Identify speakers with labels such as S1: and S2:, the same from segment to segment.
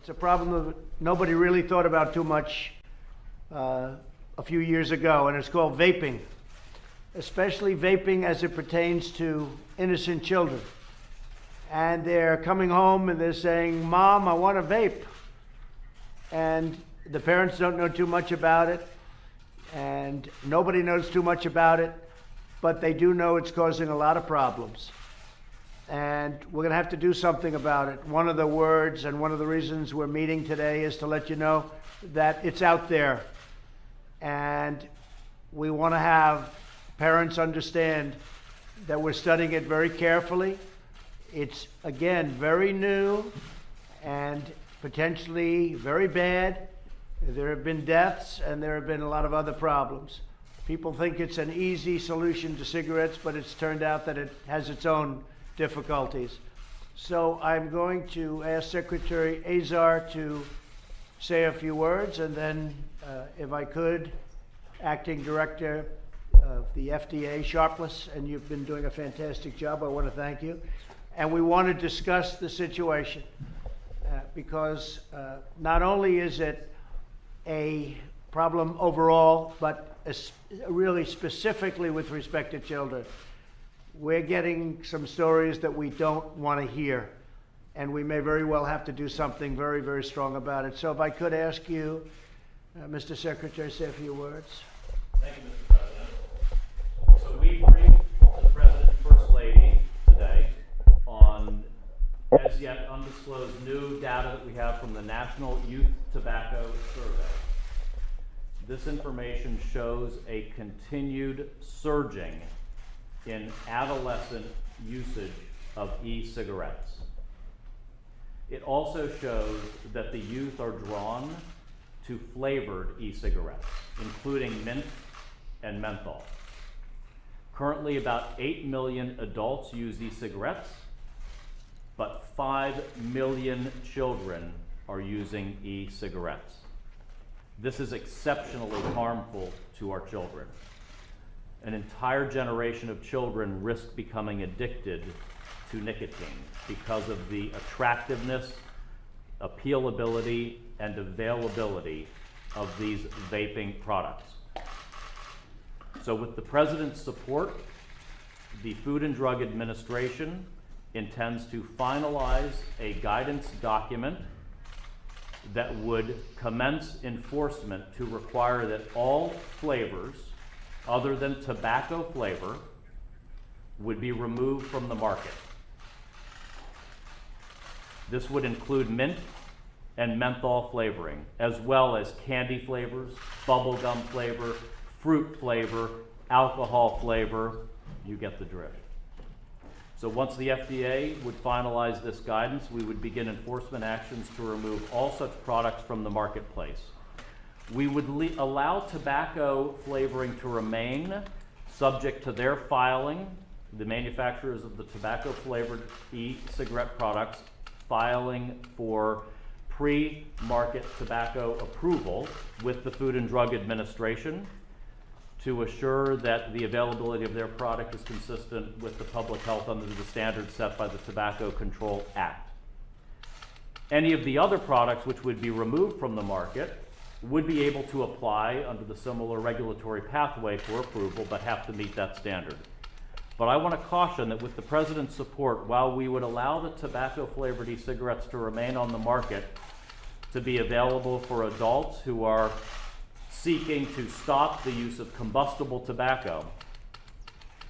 S1: It's a problem that nobody really thought about too much a few years ago, and it's called vaping, especially vaping as it pertains to innocent children. And they're coming home and they're saying, "Mom, I want to vape." And the parents don't know too much about it, and nobody knows too much about it, but they do know it's causing a lot of problems. And we're going to have to do something about it. One of the words and one of the reasons we're meeting today is to let you know that it's out there. And we want to have parents understand that we're studying it very carefully. It's, again, very new and potentially very bad. There have been deaths and there have been a lot of other problems. People think it's an easy solution to cigarettes, but it's turned out that it has its own difficulties. So I'm going to ask Secretary AZAR to say a few words, and then, if I could, Acting Director of the FDA, Sharpless, and you've been doing a fantastic job. I want to thank you. And we want to discuss the situation because not only is it a problem overall, but really specifically with respect to children. We're getting some stories that we don't want to hear, and we may very well have to do something very, very strong about it. So if I could ask you, Mr. Secretary, say a few words.
S2: Thank you, Mr. President. So we briefed the President and First Lady today on as yet undisclosed new data that we have from the National Youth Tobacco Survey. This information shows a continued surging in adolescent usage of e-cigarettes. It also shows that the youth are drawn to flavored e-cigarettes, including mint and menthol. Currently, about 8 million adults use e-cigarettes, but 5 million children are using e-cigarettes. This is exceptionally harmful to our children. An entire generation of children risk becoming addicted to nicotine because of the attractiveness, appealability, and availability of these vaping products. So with the President's support, the Food and Drug Administration intends to finalize a guidance document that would commence enforcement to require that all flavors other than tobacco flavor would be removed from the market. This would include mint and menthol flavoring, as well as candy flavors, bubblegum flavor, fruit flavor, alcohol flavor. You get the drift. So once the FDA would finalize this guidance, we would begin enforcement actions to remove all such products from the marketplace. We would allow tobacco flavoring to remain subject to their filing, the manufacturers of the tobacco flavored e-cigarette products filing for pre-market tobacco approval with the Food and Drug Administration to assure that the availability of their product is consistent with the public health under the standards set by the Tobacco Control Act. Any of the other products which would be removed from the market would be able to apply under the similar regulatory pathway for approval, but have to meet that standard. But I want to caution that with the President's support, while we would allow the tobacco-flavored e-cigarettes to remain on the market to be available for adults who are seeking to stop the use of combustible tobacco,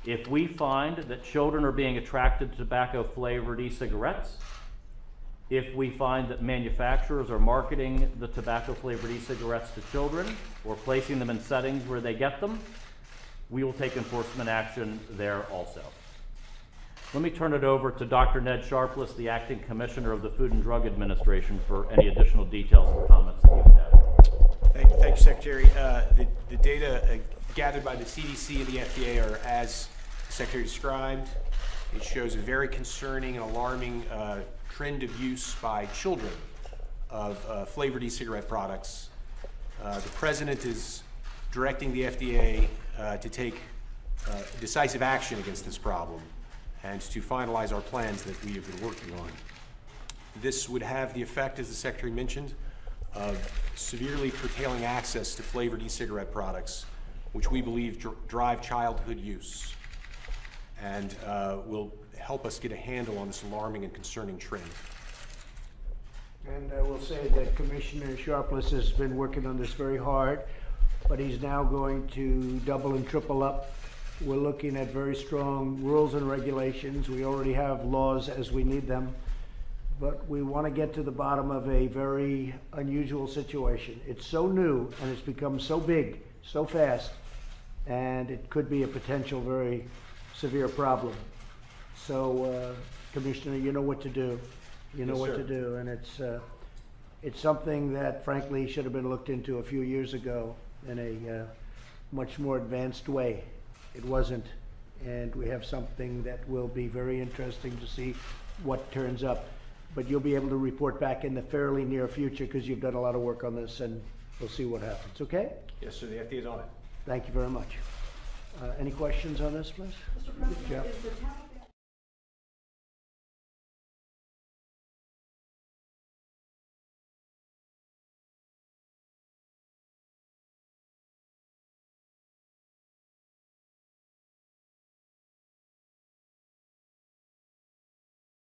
S2: if we find that children are being attracted to tobacco-flavored e-cigarettes, if we find that manufacturers are marketing the tobacco-flavored e-cigarettes to children or placing them in settings where they get them, we will take enforcement action there also. Let me turn it over to Dr. Ned Sharpless, the Acting Commissioner of the Food and Drug Administration, for any additional details or comments that you would have.
S3: Thank you, Secretary. The data gathered by the CDC and the FDA are as the Secretary described. It shows a very concerning and alarming trend of use by children of flavored e-cigarette products. The President is directing the FDA to take decisive action against this problem and to finalize our plans that we have been working on. This would have the effect, as the Secretary mentioned, of severely curtailing access to flavored e-cigarette products, which we believe drive childhood use, and will help us get a handle on this alarming and concerning trend.
S1: And I will say that Commissioner Sharpless has been working on this very hard, but he's now going to double and triple up. We're looking at very strong rules and regulations. We already have laws as we need them, but we want to get to the bottom of a very unusual situation. It's so new and it's become so big, so fast, and it could be a potential very severe problem. So, Commissioner, you know what to do. You know what to do, and it's something that frankly should have been looked into a few years ago in a much more advanced way. It wasn't, and we have something that will be very interesting to see what turns up. But you'll be able to report back in the fairly near future because you've done a lot of work on this, and we'll see what happens, okay?
S3: Yes, sir, the FDA is on it.
S1: Thank you very much. Any questions on this, please?
S4: Mr. President,
S1: Jeff?
S4: is the town